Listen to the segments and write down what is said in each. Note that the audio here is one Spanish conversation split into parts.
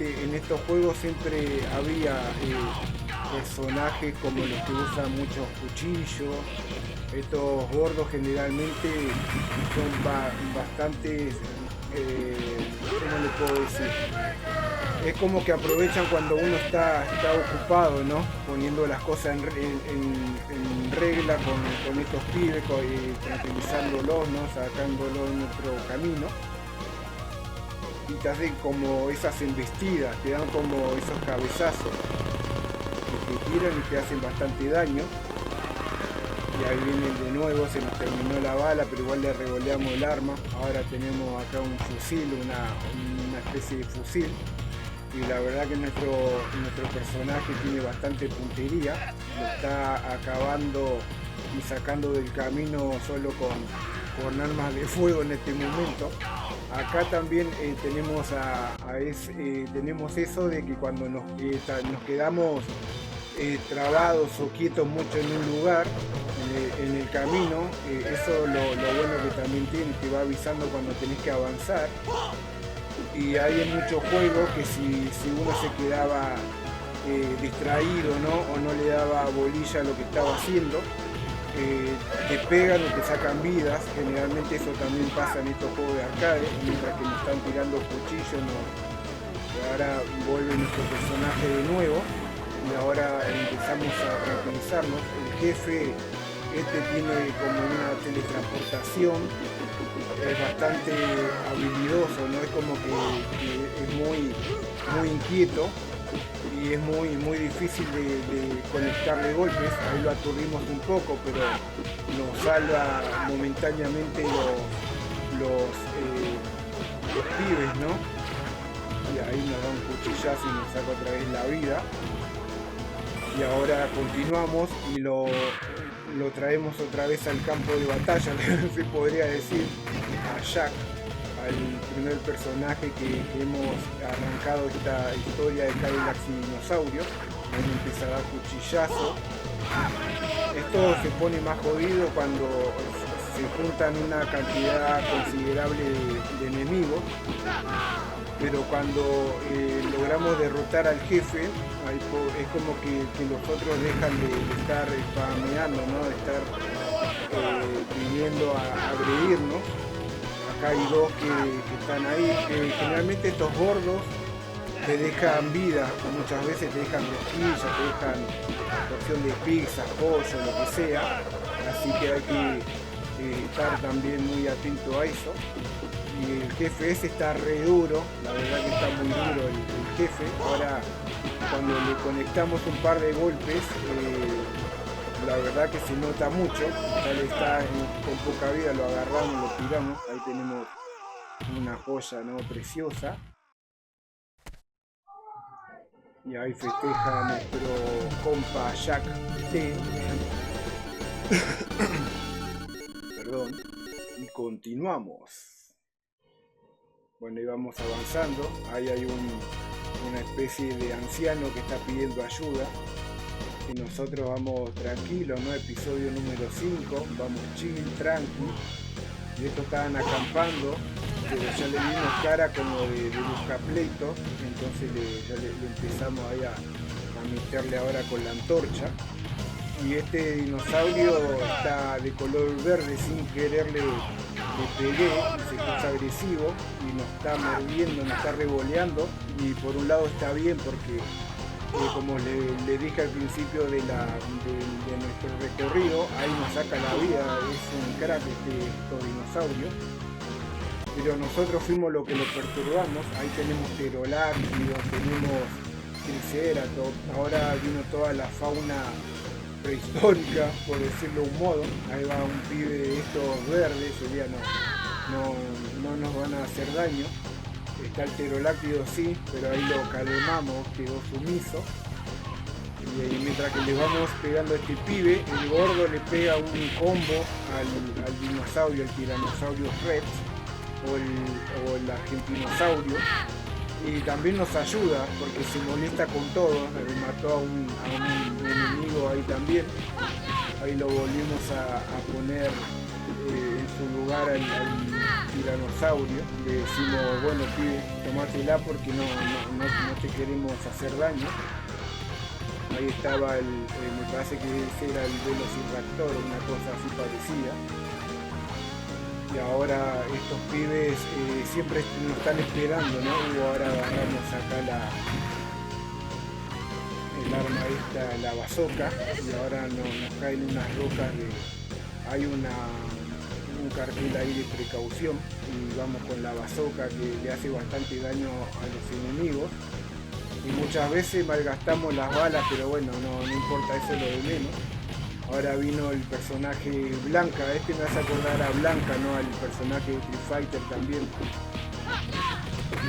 en estos juegos siempre había personajes como los que usan muchos cuchillos. Estos gordos generalmente son bastante, ¿cómo le puedo decir? Es como que aprovechan cuando uno está ocupado, ¿no? Poniendo las cosas en regla con estos pibes, tranquilizándolos, ¿no? Sacándolos en otro camino. Y te hacen como esas embestidas, te dan como esos cabezazos que te tiran y te hacen bastante daño. Y ahí vienen de nuevo, se nos terminó la bala, pero igual le revoleamos el arma. Ahora tenemos acá un fusil, una especie de fusil. Y la verdad que nuestro personaje tiene bastante puntería. Lo está acabando y sacando del camino solo con armas de fuego en este momento. Acá también tenemos tenemos eso de que cuando nos quedamos trabados o quietos mucho en un lugar, en el camino, eso lo bueno que también tiene, te va avisando cuando tenés que avanzar. Y hay en muchos juegos que si uno se quedaba distraído, ¿no? O no le daba bolilla a lo que estaba haciendo, te pegan o te sacan vidas. Generalmente eso también pasa en estos juegos de arcade, mientras que nos están tirando cuchillos, ahora vuelve nuestro personaje de nuevo y ahora empezamos a tranquilizarnos. El jefe tiene como una teletransportación, es bastante habilidoso, ¿no? Es como que es muy inquieto y es muy difícil de conectarle golpes. Ahí lo aturdimos un poco, pero nos salva momentáneamente los pibes, ¿no? Y ahí nos da un cuchillazo y nos saca otra vez la vida. Y ahora continuamos y lo traemos otra vez al campo de batalla, se podría decir, a Jack, al primer personaje que hemos arrancado esta historia de Cadillacs y dinosaurios. Ahí empieza a dar cuchillazo. Esto se pone más jodido cuando se juntan una cantidad considerable de enemigos, pero cuando logramos derrotar al jefe, es como que los otros dejan de estar spameando, ¿no? De estar viniendo a agredirnos. Acá hay dos que están ahí. Generalmente estos gordos te dejan vida, muchas veces te dejan rosquillas, te dejan porción de pizza, pollo, lo que sea. Así que hay que estar también muy atento a eso. Y el jefe ese está re duro, la verdad que está muy duro el jefe. Ahora cuando le conectamos un par de golpes, la verdad que se nota mucho. Ya le está con poca vida, lo agarramos, lo tiramos. Ahí tenemos una joya, ¿no? Preciosa. Y ahí festeja nuestro compa Jack T. Perdón. Y continuamos. Bueno, ahí vamos avanzando. Ahí hay una especie de anciano que está pidiendo ayuda. Y nosotros vamos tranquilos, ¿no? Episodio número 5. Vamos chill, tranqui. Y estos estaban acampando, pero ya le dimos cara como de buscapleitos. Entonces ya le empezamos ahí a meterle ahora con la antorcha. Y este dinosaurio está de color verde, sin querer le pegué, se puso agresivo y nos está mordiendo, nos está revoleando. Y por un lado está bien porque como le dije al principio de nuestro recorrido, ahí nos saca la vida, es un crack estos dinosaurios. Pero nosotros fuimos lo que lo perturbamos. Ahí tenemos pterodáctilos, tenemos triceratops, ahora vino toda la fauna prehistórica, por decirlo de un modo. Ahí va un pibe de estos verdes, sería no nos van a hacer daño. Está el pterodáctilo, sí, pero ahí lo calmamos, quedó sumiso. Y mientras que le vamos pegando a este pibe, el gordo le pega un combo al dinosaurio, el tiranosaurio rex o el argentinosaurio. Y también nos ayuda porque se molesta con todo. Mató a un enemigo ahí también. Ahí lo volvimos a poner en su lugar al tiranosaurio. Le decimos, bueno, pibe, tomátela porque no te queremos hacer daño. Ahí estaba me parece que ese era el Velociraptor, una cosa así parecida. Y ahora estos pibes siempre nos están esperando, ¿no? Y ahora agarramos acá el arma esta, la bazooka, y ahora nos caen unas rocas hay un cartel ahí de precaución, y vamos con la bazooka que le hace bastante daño a los enemigos. Y muchas veces malgastamos las balas, pero bueno, no importa, eso es lo de menos. Ahora vino el personaje Blanca, me hace acordar a Blanca, ¿no? Al personaje de Street Fighter también.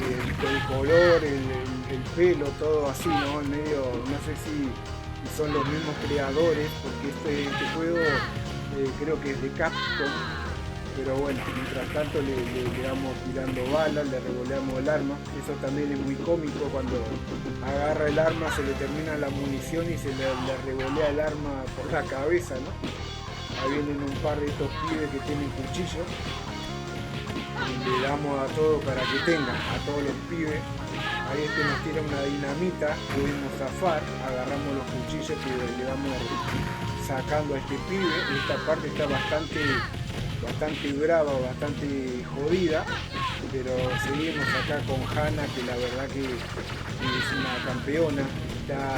El color, el pelo, todo así, ¿no? En medio, no sé si son los mismos creadores, porque este juego creo que es de Capcom. Pero bueno, mientras tanto le vamos tirando balas, le revoleamos el arma. Eso también es muy cómico, cuando agarra el arma se le termina la munición y se le revolea el arma por la cabeza, ¿no? Ahí vienen un par de estos pibes que tienen cuchillos. Y le damos a todo para que tengan, a todos los pibes. Ahí nos tira una dinamita, pudimos zafar, agarramos los cuchillos que le vamos sacando a este pibe. Esta parte está bastante brava, bastante jodida, pero seguimos acá con Hana, que la verdad que es una campeona, está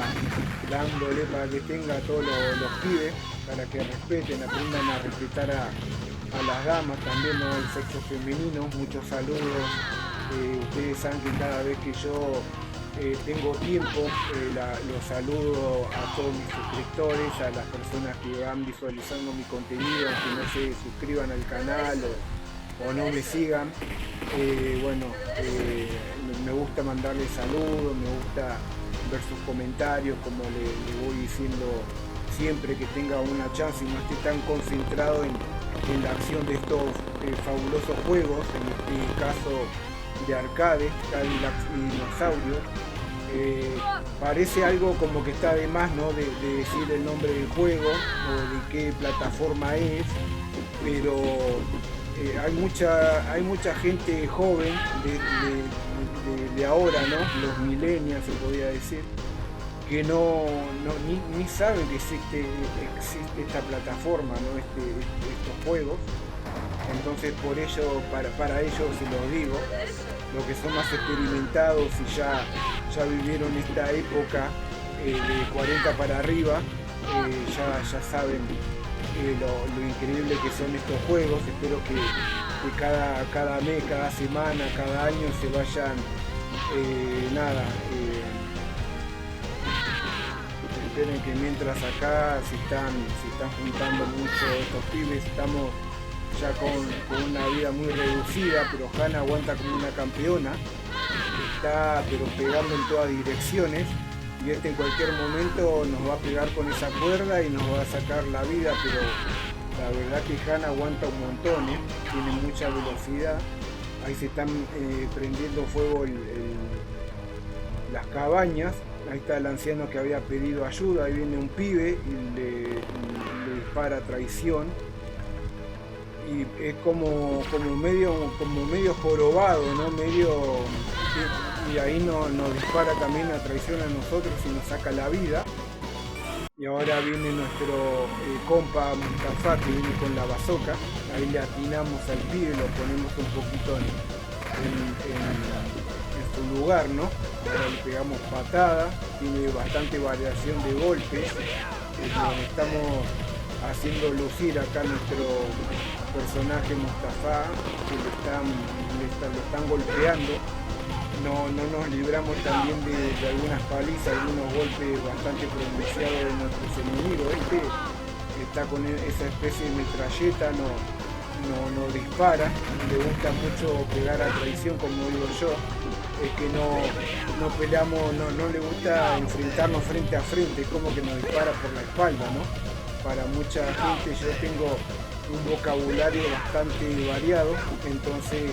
dándole para que tenga a todos los pibes, para que respeten, aprendan a respetar a las damas también, ¿no? El sexo femenino. Muchos saludos, ustedes saben que cada vez que yo tengo tiempo, los saludo a todos mis suscriptores, a las personas que van visualizando mi contenido, que no se suscriban al canal o no me sigan. Me gusta mandarles saludos, me gusta ver sus comentarios, como le voy diciendo siempre, que tenga una chance y no esté tan concentrado en la acción de estos fabulosos juegos, en este caso de arcade, Cadillac y Dinosaurio. Parece algo como que está de más, ¿no? de decir el nombre del juego o de qué plataforma es, pero hay mucha gente joven de ahora, ¿no? Los millennials se podría decir, que ni saben que existe esta plataforma, ¿no? Estos juegos. Entonces por ello, para ellos se los digo, los que son más experimentados y ya vivieron esta época de 40 para arriba, ya saben lo increíble que son estos juegos. Espero que cada mes, cada semana, cada año se vayan, esperen que mientras acá se están juntando mucho estos pibes, estamos ya con una vida muy reducida, pero Hana aguanta como una campeona, está pero pegando en todas direcciones, y en cualquier momento nos va a pegar con esa cuerda y nos va a sacar la vida, pero la verdad que Hana aguanta un montón, tiene mucha velocidad. Ahí se están prendiendo fuego las cabañas. Ahí está el anciano que había pedido ayuda, ahí viene un pibe y le dispara traición. Y es como medio jorobado, ¿no? Y ahí nos dispara también la traición a nosotros y nos saca la vida. Y ahora viene nuestro compa Mustafa, que viene con la bazooka. Ahí le atinamos al pibe, lo ponemos un poquito en su lugar, ¿no? Ahora le pegamos patada, tiene bastante variación de golpes. Estamos haciendo lucir acá nuestro personaje Mustafa, que lo están golpeando. No nos libramos también de algunas palizas, algunos golpes bastante pronunciados de nuestros enemigos. Está con esa especie de metralleta, no dispara, le gusta mucho pegar a traición, como digo yo. Es que no peleamos, no le gusta enfrentarnos frente a frente, es como que nos dispara por la espalda, ¿no? Para mucha gente yo tengo un vocabulario bastante variado, entonces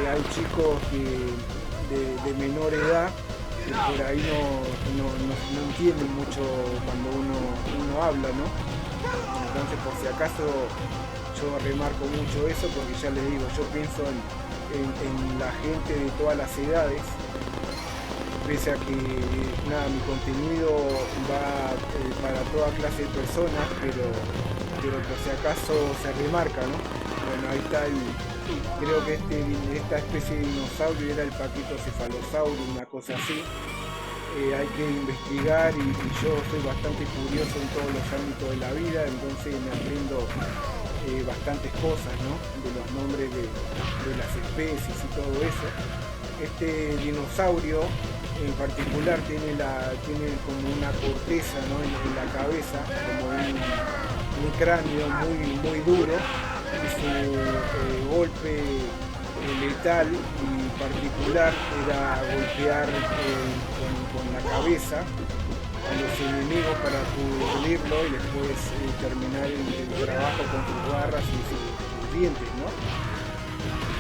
hay chicos de menor edad que por ahí no entienden mucho cuando uno habla, ¿no? Entonces, por si acaso, yo remarco mucho eso porque ya les digo, yo pienso en la gente de todas las edades, pese a que nada, mi contenido va para toda clase de personas, pero por si acaso se remarca, ¿no? Bueno, ahí está creo que esta especie de dinosaurio era el paquitocefalosaurio, una cosa así. Hay que investigar y yo soy bastante curioso en todos los ámbitos de la vida, entonces me aprendo bastantes cosas, ¿no? De los nombres de las especies y todo eso. Este dinosaurio en particular tiene como una corteza, ¿no? en la cabeza, como un cráneo muy duro, y su golpe letal y particular era golpear con la cabeza a los enemigos para aturdirlo y después terminar el trabajo con sus garras y sus dientes, ¿no?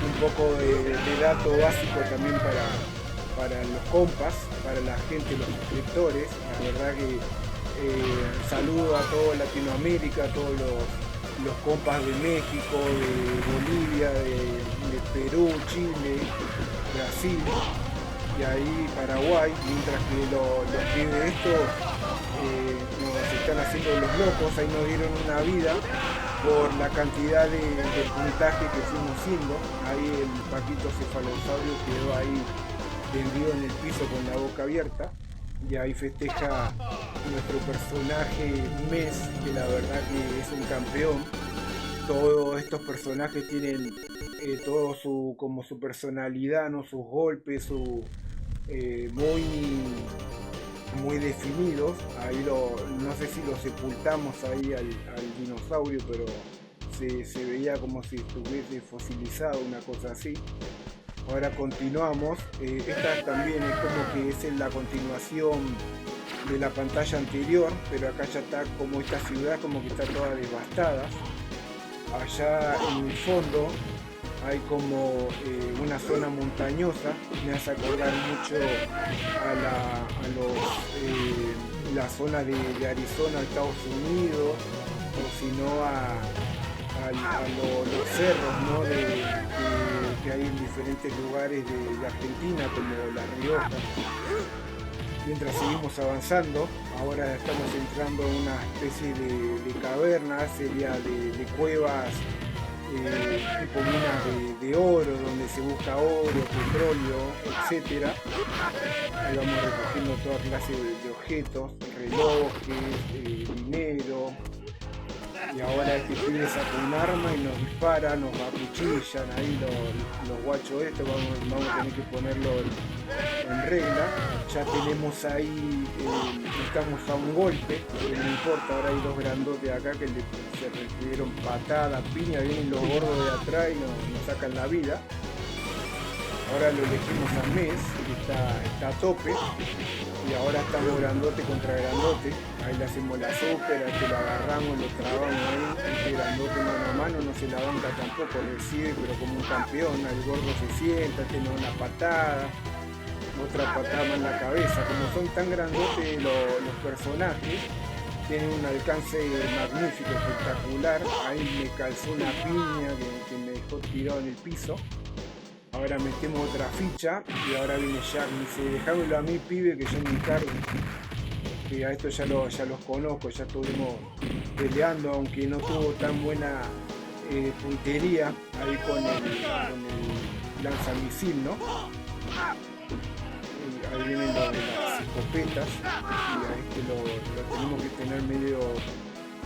Un poco de dato básico también para los compas, para la gente, los suscriptores. La verdad que saludo a toda Latinoamérica, a todos los compas de México, de Bolivia, de Perú, Chile, Brasil y ahí Paraguay, mientras que los pibes estos nos están haciendo los locos, ahí nos dieron una vida por la cantidad de puntaje que fuimos haciendo. Ahí el paquitocefalosaurio quedó ahí tendido en el piso con la boca abierta, y ahí festeja nuestro personaje Mes, que la verdad que es un campeón. Todos estos personajes tienen todo como su personalidad, ¿no? Sus golpes, muy definidos. Ahí no sé si lo sepultamos ahí al dinosaurio, pero se veía como si estuviese fosilizado, una cosa así. Ahora continuamos. Esta también es como que es en la continuación de la pantalla anterior, pero acá ya está como esta ciudad como que está toda devastada. Allá en el fondo hay como una zona montañosa, me hace acordar mucho a la zona de Arizona, Estados Unidos, o si no a los cerros, ¿no? que hay en diferentes lugares de Argentina, como La Rioja. Mientras seguimos avanzando, ahora estamos entrando en una especie de caverna, sería de cuevas tipo minas de oro, donde se busca oro, petróleo, etc. Ahí vamos recogiendo toda clase de objetos, relojes, dinero. Y ahora este pibe saca un arma y nos dispara, nos acuchillan ahí los guachos estos, vamos a tener que ponerlo en regla. Ya tenemos ahí, estamos a un golpe, no importa, ahora hay dos grandotes acá que se recibieron patada, piña, vienen los gordos de atrás y nos sacan la vida. Ahora lo elegimos a Mes, que está a tope, y ahora estamos grandote contra grandote. Ahí le hacemos la súper, que lo agarramos, lo trabamos ahí. Este grandote mano a mano no se la banca tampoco, recibe, pero como un campeón. El gordo se sienta, tiene una patada, otra patada en la cabeza. Como son tan grandotes los personajes, tienen un alcance magnífico, espectacular. Ahí me calzó una piña que me dejó tirado en el piso. Ahora metemos otra ficha y ahora viene Jack, me dice, dejámelo a mí, pibe, que yo me encargo. Que a estos ya los conozco, ya estuvimos peleando, aunque no tuvo tan buena puntería ahí con el lanzamisil, ¿no? Y ahí vienen los de las escopetas y a este lo tenemos que tener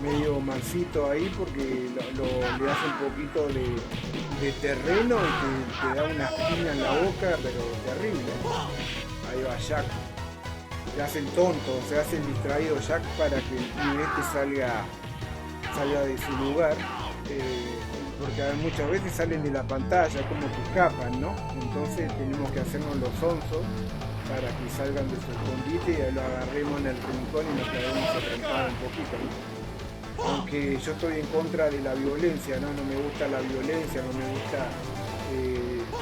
medio mansito ahí porque le hace un poquito de terreno y te da una espina en la boca, pero terrible. Ahí va Jack. Se hace el tonto, se hace el distraído Jack para que el pibe salga de su lugar. Porque muchas veces salen de la pantalla, como que escapan, ¿no? Entonces tenemos que hacernos los onzos para que salgan de su escondite y lo agarremos en el rincón y nos quedemos a trepar un poquito, ¿no? Aunque yo estoy en contra de la violencia, ¿no? No me gusta la violencia, no me gusta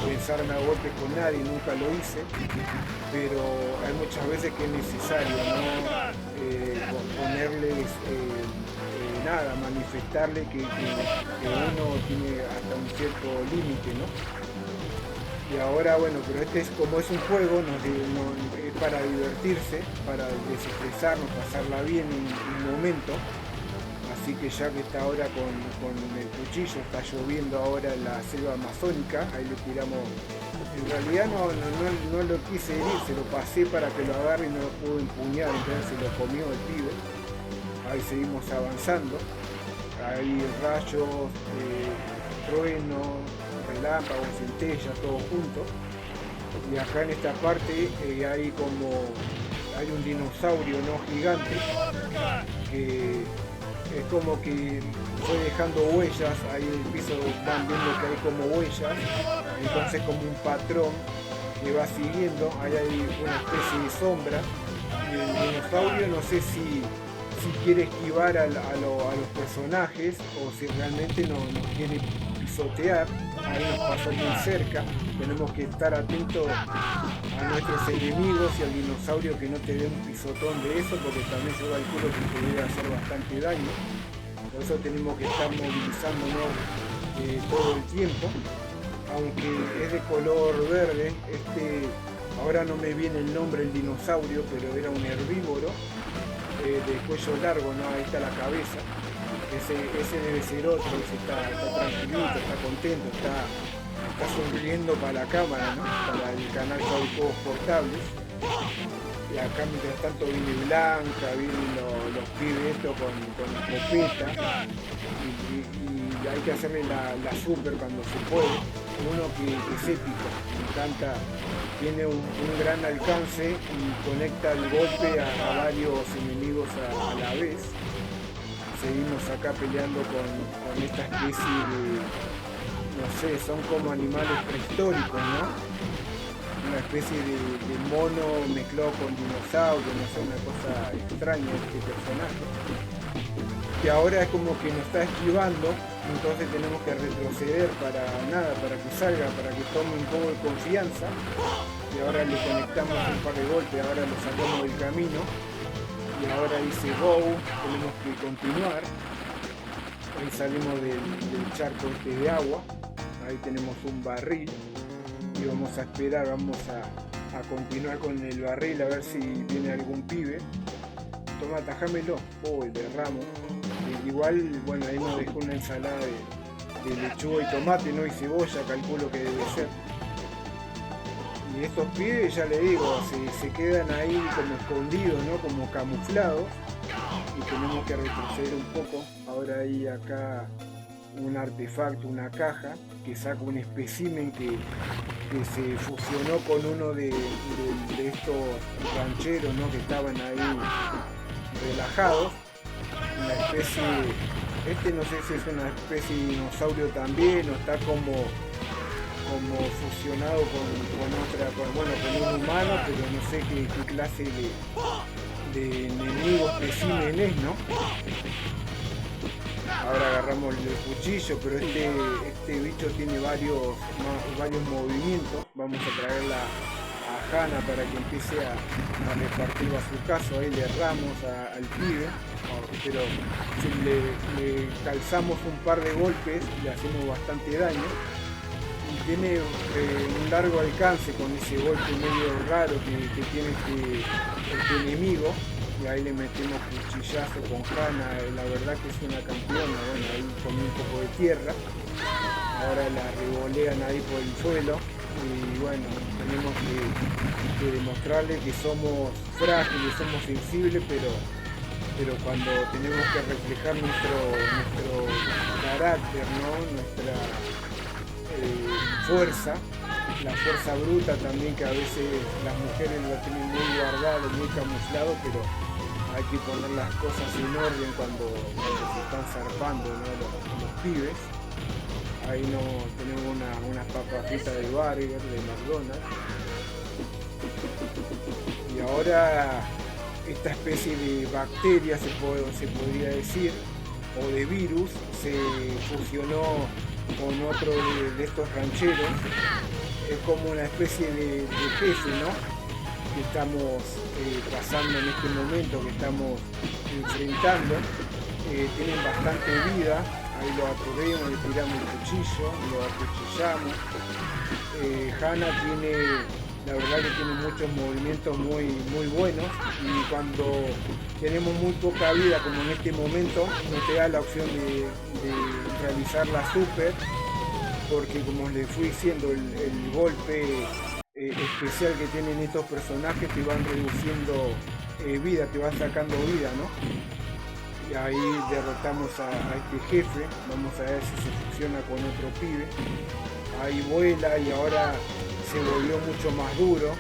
pensarme a golpes con nadie, nunca lo hice, pero hay muchas veces que es necesario, ¿no? Ponerles nada, manifestarle que uno tiene hasta un cierto límite, ¿no? Y ahora, bueno, pero este es como es un juego, es para divertirse, para desestresarnos, pasarla bien un momento. Así que ya que está ahora con el cuchillo, está lloviendo ahora en la selva amazónica, ahí le tiramos. En realidad no lo quise herir, se lo pasé para que lo agarre y no lo pudo empuñar, entonces se lo comió el pibe. Ahí seguimos avanzando. Hay rayos, truenos, relámpagos, centellas, todo junto. Y acá en esta parte hay un dinosaurio no gigante que es como que fue dejando huellas, ahí en el piso van viendo que hay como huellas, entonces como un patrón que va siguiendo, ahí hay una especie de sombra, y el dinosaurio no sé si quiere esquivar a los personajes o si realmente nos quiere pisotear. Ahí nos pasó muy cerca, tenemos que estar atentos a nuestros enemigos y al dinosaurio que no te dé un pisotón de eso, porque también yo calculo que puede hacer bastante daño. Por eso tenemos que estar movilizándonos todo el tiempo, aunque es de color verde. Ahora no me viene el nombre del dinosaurio, pero era un herbívoro de cuello largo, ¿no? Ahí está la cabeza. Ese debe ser otro, ese está tranquilito, está contento, está sonriendo para la cámara, ¿no? Para el canal Juegos Portables. Y acá mientras tanto viene Blanca, vienen los pibes estos con escopeta, y hay que hacerle la super cuando se puede. Uno que es épico, me encanta, tiene un gran alcance y conecta el golpe a varios enemigos a la vez. Seguimos acá peleando con esta especie de, no sé, son como animales prehistóricos, ¿no? Una especie de mono mezclado con dinosaurio, no sé, una cosa extraña este personaje. Que ahora es como que nos está esquivando, entonces tenemos que retroceder para que salga, para que tome un poco de confianza. Y ahora le conectamos un par de golpes, ahora lo sacamos del camino. Y ahora dice go, tenemos que continuar. Ahí salimos del charco este de agua, ahí tenemos un barril y vamos a esperar, vamos a continuar con el barril a ver si viene algún pibe. Toma, tajámelo. El derramo. Igual, bueno, ahí nos dejó una ensalada de lechuga y tomate, ¿no? Y cebolla, calculo que debe ser. Y estos pibes, ya le digo, se quedan ahí como escondidos, ¿no? Como camuflados. Y tenemos que retroceder un poco. Ahora hay acá un artefacto, una caja, que saca un espécimen que se fusionó con uno de estos rancheros, ¿no? Que estaban ahí relajados. Una especie, no sé si es una especie de dinosaurio también, o está como fusionado con un humano, pero no sé qué clase de enemigo espécimen es, ¿no? Ahora agarramos el cuchillo, pero este bicho tiene varios movimientos. Vamos a traerla a Hannah para que empiece a repartir bazucazo. Ahí le erramos al pibe, pero si le calzamos un par de golpes le hacemos bastante daño. Y tiene un largo alcance con ese golpe medio raro que tiene este enemigo. Y ahí le metemos cuchillazo con Hannah, la verdad que es una campeona. Bueno, ahí con un poco de tierra, ahora la revolean ahí por el suelo, y bueno, tenemos que demostrarle que somos frágiles, somos sensibles, pero cuando tenemos que reflejar nuestro carácter, ¿no? Nuestra fuerza, la fuerza bruta también, que a veces las mujeres lo tienen muy guardado, muy camuflado, pero hay que poner las cosas en orden cuando se están zarpando, ¿no? los pibes. Ahí tenemos unas papas fritas de Burger, de McDonald's. Y ahora esta especie de bacteria, se podría decir, o de virus, se fusionó con otro de estos rancheros. Es como una especie de jefe, ¿no? Que estamos pasando en este momento, que estamos enfrentando. tienen bastante vida. Ahí lo aturdimos, le tiramos el cuchillo, lo acuchillamos. Hana tiene, la verdad que tiene muchos movimientos muy buenos, y cuando tenemos muy poca vida, como en este momento, no te da la opción de realizar la super, porque como les fui diciendo, el golpe especial que tienen estos personajes te van reduciendo vida, te van sacando vida, ¿no? Y ahí derrotamos a este jefe. Vamos a ver si se fusiona con otro pibe. Ahí vuela y ahora se volvió mucho más duro.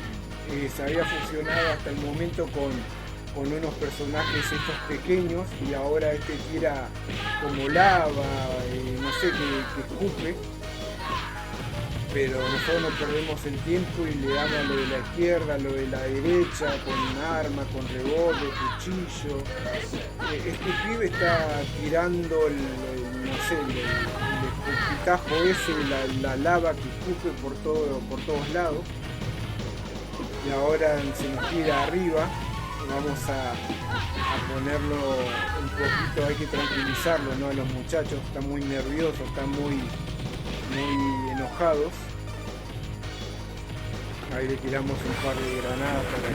Se había fusionado hasta el momento con unos personajes estos pequeños, y ahora este tira como lava, no sé, que escupe. Pero nosotros no perdemos el tiempo y le damos a lo de la izquierda, a lo de la derecha, con arma, con rebote, cuchillo. Este pibe está tirando no sé, el escupitajo ese, la lava que escupe por todos lados. Y ahora se nos tira arriba. Vamos a ponerlo un poquito, hay que tranquilizarlo, ¿no? A los muchachos, están muy nerviosos, están muy enojados. Ahí le tiramos un par de granadas para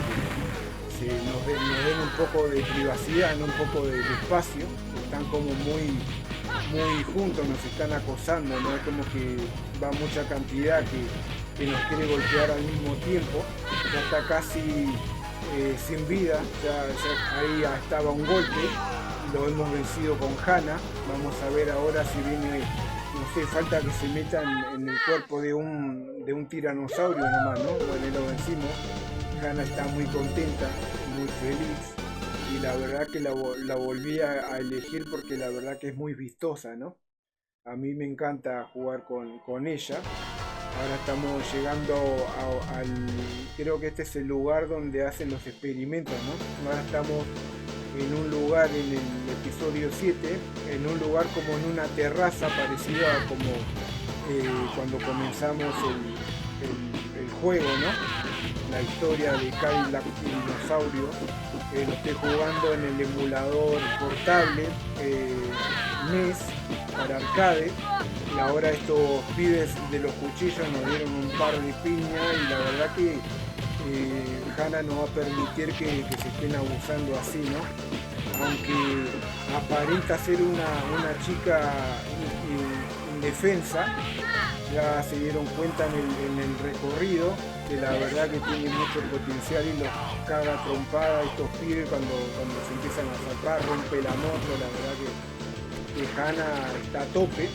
que nos den un poco de privacidad, ¿no? Un poco de espacio. Están como muy juntos, nos están acosando, ¿no? Es como que va mucha cantidad que nos quiere golpear al mismo tiempo. Ya está casi sin vida, ya ahí estaba un golpe, lo hemos vencido con Hana. Vamos a ver ahora si viene, no sé, falta que se metan en el cuerpo de un tiranosaurio nomás, ¿no? Bueno, lo vencimos. Hana está muy contenta, muy feliz, y la verdad que la volví a elegir porque la verdad que es muy vistosa, ¿no? A mí me encanta jugar con ella. Ahora estamos llegando creo que este es el lugar donde hacen los experimentos, ¿no? Ahora estamos en un lugar, en el episodio 7, en un lugar como en una terraza, parecida a como cuando comenzamos el juego, ¿no? La historia de Cadillac y Dinosaurio. Lo estoy jugando en el emulador portable NES para arcade, y ahora estos pibes de los cuchillos nos dieron un par de piñas, y la verdad que Hana no va a permitir que se estén abusando así, ¿no? Aunque aparenta ser una chica indefensa, ya se dieron cuenta en el recorrido que la verdad que tiene mucho potencial, y los caga trompada estos pibes cuando se empiezan a saltar, rompe la moto. La verdad que Hana está a tope.